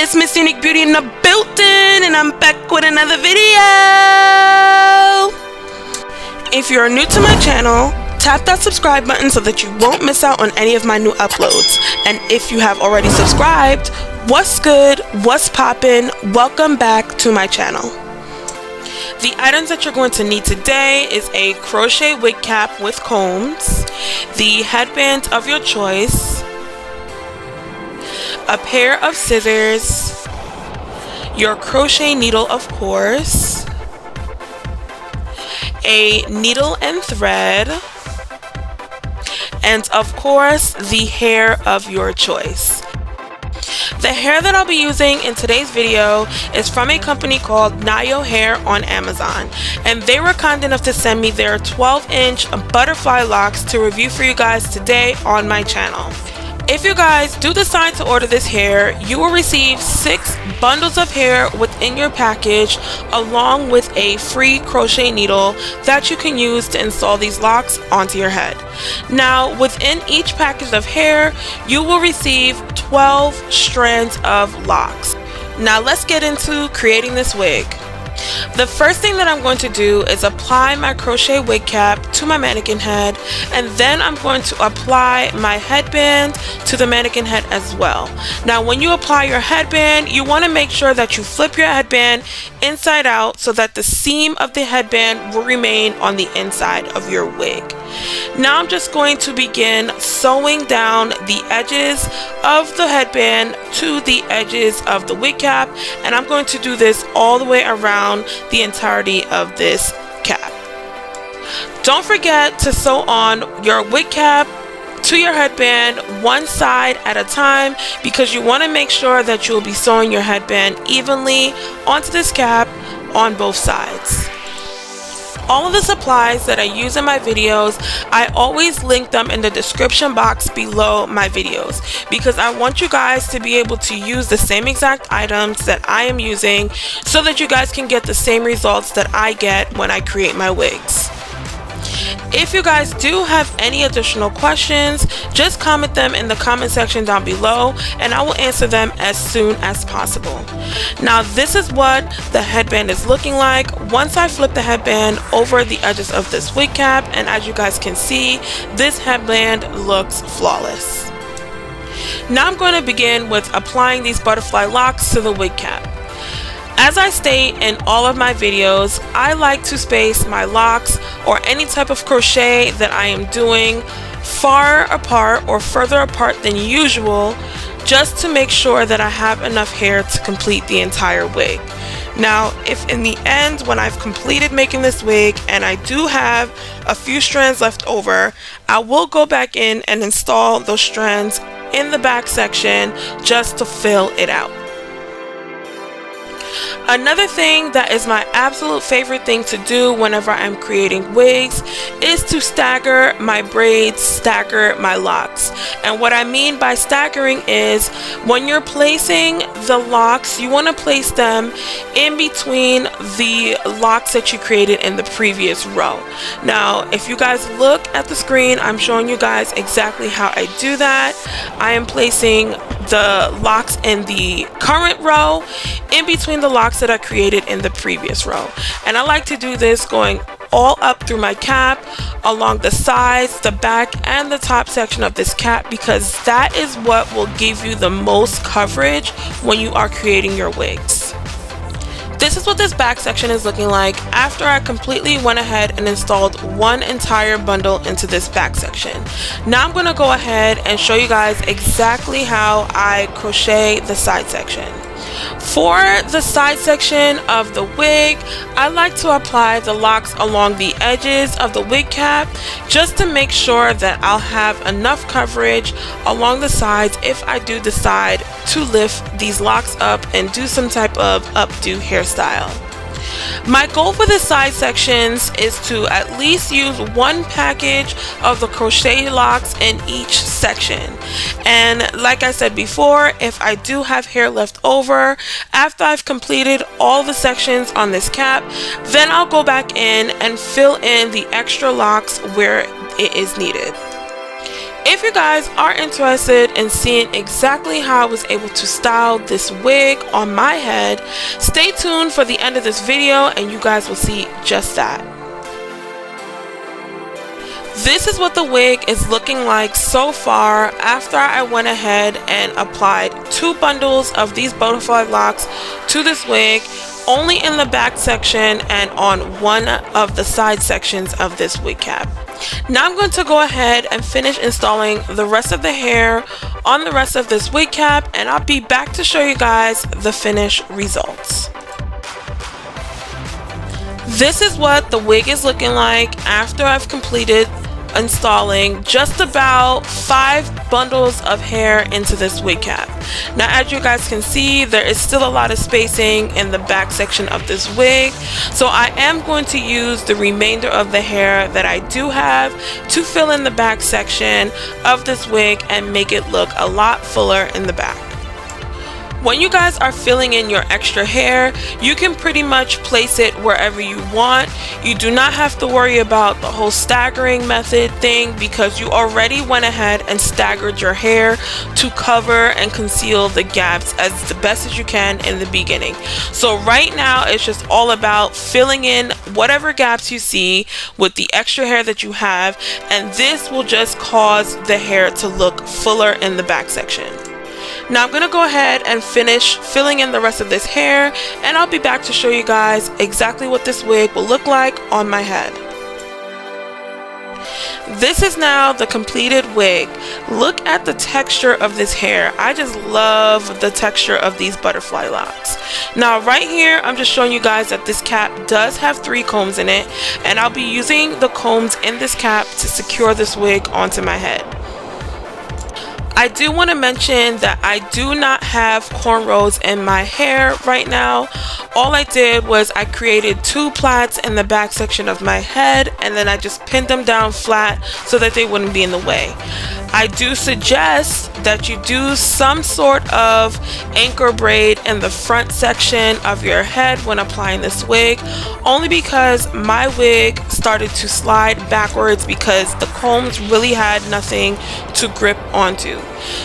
It's MissUniqueBeautii in the building, and I'm back with another video. If you're new to my channel, tap that subscribe button so that you won't miss out on any of my new uploads. And if you have already subscribed, what's good, what's poppin', welcome back to my channel. The items that you're going to need today is a crochet wig cap with combs, the headband of your choice, a pair of scissors, your crochet needle of course, a needle and thread, and of course the hair of your choice. The hair that I'll be using in today's video is from a company called Nayoo hair on Amazon, and they were kind enough to send me their 12-inch butterfly locks to review for you guys today on my channel. If you guys do decide to order this hair, you will receive 6 bundles of hair within your package, along with a free crochet needle that you can use to install these locks onto your head. Now, within each package of hair, you will receive 12 strands of locks. Now let's get into creating this wig. The first thing that I'm going to do is apply my crochet wig cap to my mannequin head, and then I'm going to apply my headband to the mannequin head as well. Now when you apply your headband, you want to make sure that you flip your headband inside out so that the seam of the headband will remain on the inside of your wig. Now I'm just going to begin sewing down the edges of the headband to the edges of the wig cap, and I'm going to do this all the way around the entirety of this cap. Don't forget to sew on your wig cap to your headband one side at a time, because you want to make sure that you'll be sewing your headband evenly onto this cap on both sides. All of the supplies that I use in my videos, I always link them in the description box below my videos, because I want you guys to be able to use the same exact items that I am using so that you guys can get the same results that I get when I create my wigs. If you guys do have any additional questions, just comment them in the comment section down below, and I will answer them as soon as possible. Now this is what the headband is looking like once I flip the headband over the edges of this wig cap, and as you guys can see, this headband looks flawless. Now I'm going to begin with applying these butterfly locks to the wig cap. As I state in all of my videos, I like to space my locks or any type of crochet that I am doing far apart or further apart than usual, just to make sure that I have enough hair to complete the entire wig. Now, if in the end, when I've completed making this wig and I do have a few strands left over, I will go back in and install those strands in the back section just to fill it out. Another thing that is my absolute favorite thing to do whenever I'm creating wigs is to stagger my braids, stagger my locks. And what I mean by staggering is when you're placing the locks, you want to place them in between the locks that you created in the previous row. Now, if you guys look at the screen, I'm showing you guys exactly how I do that. I am placing the locks in the current row in between the locks that I created in the previous row, and I like to do this going all up through my cap, along the sides, the back, and the top section of this cap, because that is what will give you the most coverage when you are creating your wigs. This is what this back section is looking like after I completely went ahead and installed one entire bundle into this back section. Now I'm going to go ahead and show you guys exactly how I crochet the side section. For the side section of the wig, I like to apply the locks along the edges of the wig cap just to make sure that I'll have enough coverage along the sides if I do decide to lift these locks up and do some type of updo hairstyle. My goal for the side sections is to at least use one package of the crochet locks in each section. And like I said before, if I do have hair left over after I've completed all the sections on this cap, then I'll go back in and fill in the extra locks where it is needed. If you guys are interested in seeing exactly how I was able to style this wig on my head, stay tuned for the end of this video and you guys will see just that. This is what the wig is looking like so far after I went ahead and applied 2 bundles of these butterfly locks to this wig, only in the back section and on one of the side sections of this wig cap. Now I'm going to go ahead and finish installing the rest of the hair on the rest of this wig cap, and I'll be back to show you guys the finished results. This is what the wig is looking like after I've completed installing just about 5 bundles of hair into this wig cap. Now as you guys can see, there is still a lot of spacing in the back section of this wig, so I am going to use the remainder of the hair that I do have to fill in the back section of this wig and make it look a lot fuller in the back. When you guys are filling in your extra hair, you can pretty much place it wherever you want. You do not have to worry about the whole staggering method thing because you already went ahead and staggered your hair to cover and conceal the gaps as the best as you can in the beginning. So right now it's just all about filling in whatever gaps you see with the extra hair that you have, and this will just cause the hair to look fuller in the back section. Now I'm going to go ahead and finish filling in the rest of this hair, and I'll be back to show you guys exactly what this wig will look like on my head. This is now the completed wig. Look at the texture of this hair. I just love the texture of these butterfly locks. Now right here I'm just showing you guys that this cap does have 3 combs in it, and I'll be using the combs in this cap to secure this wig onto my head. I do want to mention that I do not have cornrows in my hair right now. All I did was I created 2 plaits in the back section of my head, and then I just pinned them down flat so that they wouldn't be in the way. I do suggest that you do some sort of anchor braid in the front section of your head when applying this wig, only because my wig started to slide backwards because the combs really had nothing to grip onto.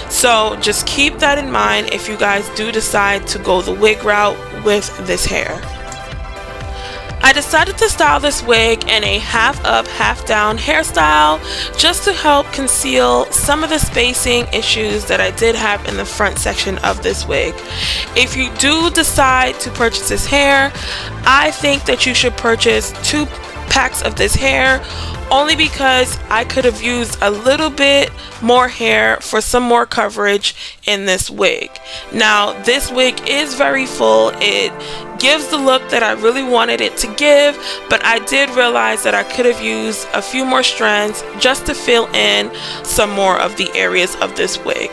So just keep that in mind if you guys do decide to go the wig route with this hair. I decided to style this wig in a half up, half down hairstyle just to help conceal some of the spacing issues that I did have in the front section of this wig. If you do decide to purchase this hair, I think that you should purchase 2 packs of this hair, only because I could have used a little bit more hair for some more coverage in this wig. Now this wig is very full. It gives the look that I really wanted it to give, but I did realize that I could have used a few more strands just to fill in some more of the areas of this wig.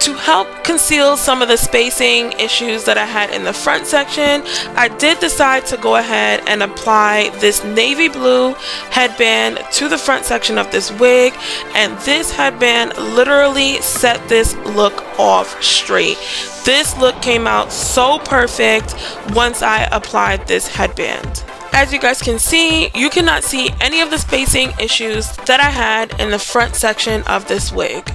To help conceal some of the spacing issues that I had in the front section, I did decide to go ahead and apply this navy blue headband to the front section of this wig, and this headband literally set this look off straight. This look came out so perfect once I applied this headband. As you guys can see, you cannot see any of the spacing issues that I had in the front section of this wig.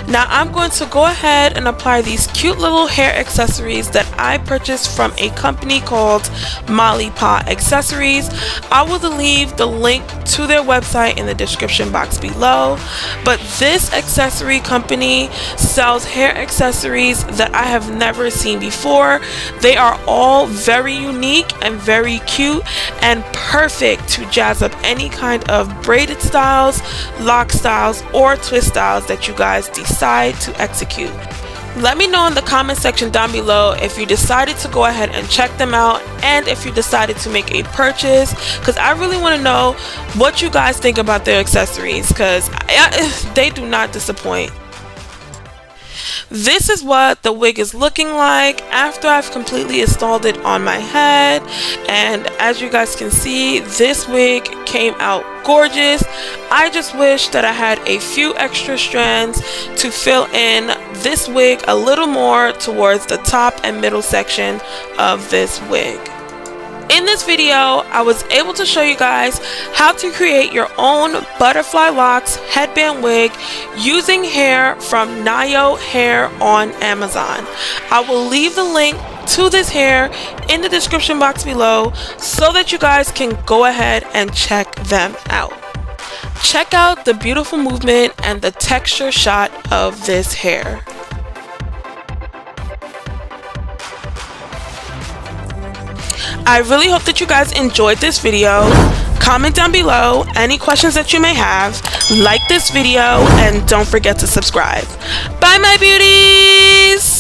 Now I'm going to go ahead and apply these cute little hair accessories that I purchased from a company called Molly Pa Accessories. I will leave the link to their website in the description box below, but this accessory company sells hair accessories that I have never seen before. They are all very unique and very cute and perfect to jazz up any kind of braided styles, lock styles, or twist styles that you guys decide to execute. Let me know in the comment section down below if you decided to go ahead and check them out, and if you decided to make a purchase, because I really want to know what you guys think about their accessories, because they do not disappoint. This is what the wig is looking like after I've completely installed it on my head, and as you guys can see, this wig came out gorgeous. I just wish that I had a few extra strands to fill in this wig a little more towards the top and middle section of this wig. In this video, I was able to show you guys how to create your own butterfly locks headband wig using hair from Nayoo hair on Amazon. I will leave the link to this hair in the description box below so that you guys can go ahead and check them out. Check out the beautiful movement and the texture shot of this hair. I really hope that you guys enjoyed this video. Comment down below any questions that you may have, like this video, and don't forget to subscribe. Bye my beauties!